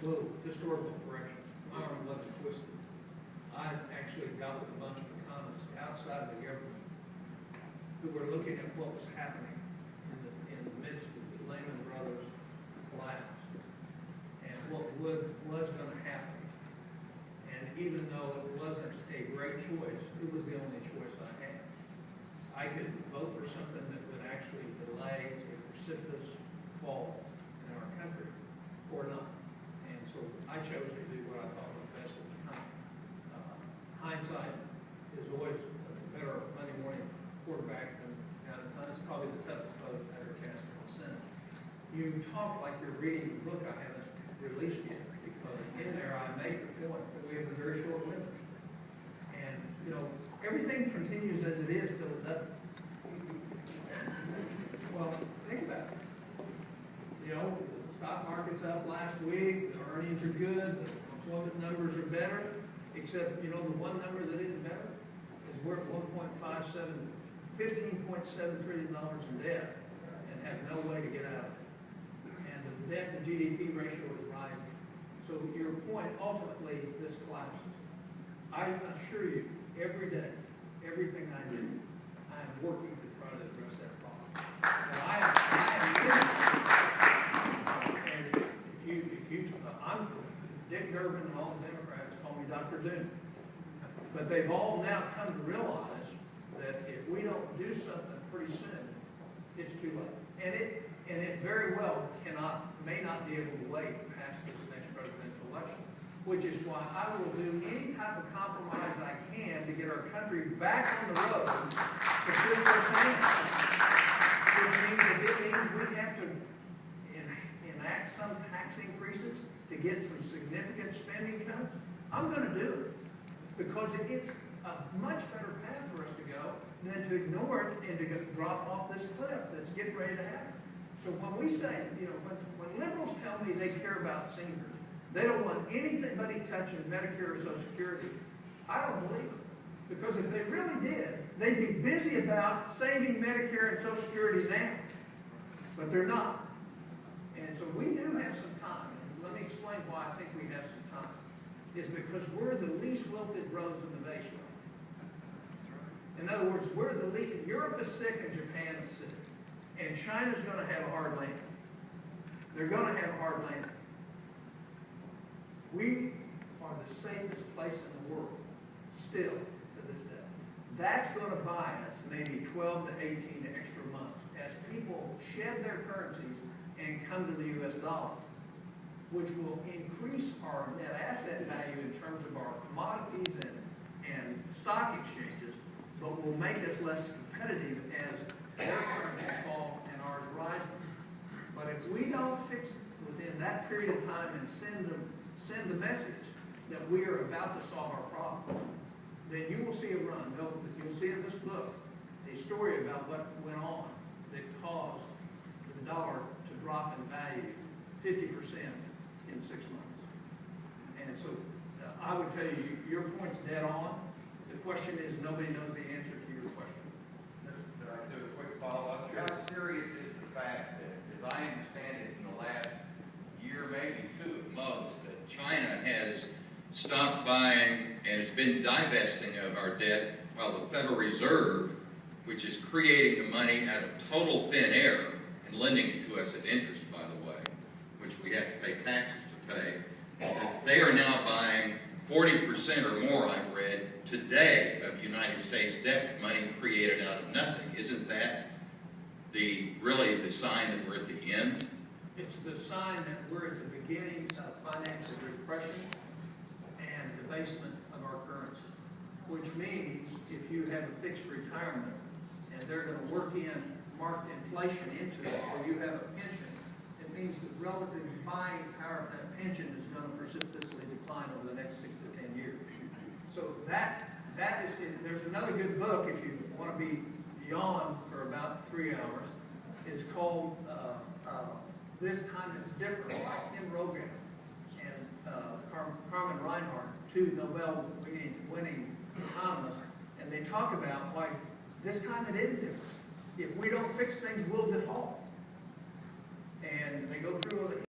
Well, historical correction. My arm wasn't twisted. I actually got with a bunch of economists outside of the government who were looking at what was happening in the midst of the Lehman Brothers collapse and what was going to happen. And even though it wasn't a great choice, it was the only choice I had. I could vote for something that would actually delay a precipitous fall in our country or not. And so I chose to do what I thought was best at the time. Hindsight is always a better Monday morning quarterback than out of time. It's probably the toughest vote I've ever cast in the Senate. You talk like you're reading the book I haven't released yet, because in there I make the point that we have a very short window. And, you know, everything continues as it is till it doesn't. Well, think about it. You know, the stock market's up last week, the earnings are good, the employment numbers are better, except, you know, the one number that isn't better is we're at $15.7 trillion in debt and have no way to get out of it. And the debt to GDP ratio is rising. So your point, ultimately, this collapses. I assure you, every day, everything I do, I am working to try to address that problem. And I'm Dick Durbin and all the Democrats call me Dr. Doom. But they've all now come to realize that if we don't do something pretty soon, it's too late. And it very well may not be able to wait past this next presidential election, which is why I will do any type of compromise I can to get our country back on the road to fiscal sanity. Which means that it means we have to enact some tax increases to get some significant spending cuts. I'm going to do it because it's a much better path for us to go than to ignore it and to drop off this cliff that's getting ready to happen. So when we say, you know, when liberals tell me they care about seniors, they don't want anybody touching Medicare or Social Security, I don't believe it. Because if they really did, they'd be busy about saving Medicare and Social Security now. But they're not. And so we do have some time. And let me explain why I think we have some time. It's because we're the least wilted roads in the nation. In other words, we're the least. Europe is sick and Japan is sick. And China's going to have a hard landing. They're going to have a hard landing. We are the safest place in the world, still, to this day. That's going to buy us maybe 12 to 18 extra months as people shed their currencies and come to the U.S. dollar, which will increase our net asset value in terms of our commodities and stock exchanges, but will make us less competitive as their currencies fall and ours rises. But if we don't fix it within that period of time and send the message that we are about to solve our problem, then you will see a run. You'll see in this book a story about what went on that caused the dollar to drop in value 50% in 6 months. And so I would tell you, your point's dead on. The question is, nobody knows the answer to your question. Could I do a quick follow-up? How serious is the fact that, as I understand it, in the last year, maybe two at most, that China has stopped buying and has been divesting of our debt, while the Federal Reserve, which is creating the money out of total thin air and lending it to us at interest, by the way, which we have to pay taxes to pay, they are now buying 40% or more, I've read, today of United States debt with money created out of nothing. Isn't that really the sign that we're at the end? It's the sign that we're at the beginning of financial repression and debasement of our currency, which means if you have a fixed retirement and they're going to work in marked inflation into it, or you have a pension, it means the relative buying power of that pension is going to precipitously decline over the next 6 to 10 years. So that is it. There's another good book if you want to be yawn for about 3 hours. It's called This Time It's Different by Ken Rogan and Carmen Reinhardt, 2 Nobel-winning economists, and they talk about why this time it is different. If we don't fix things, we'll default. And they go through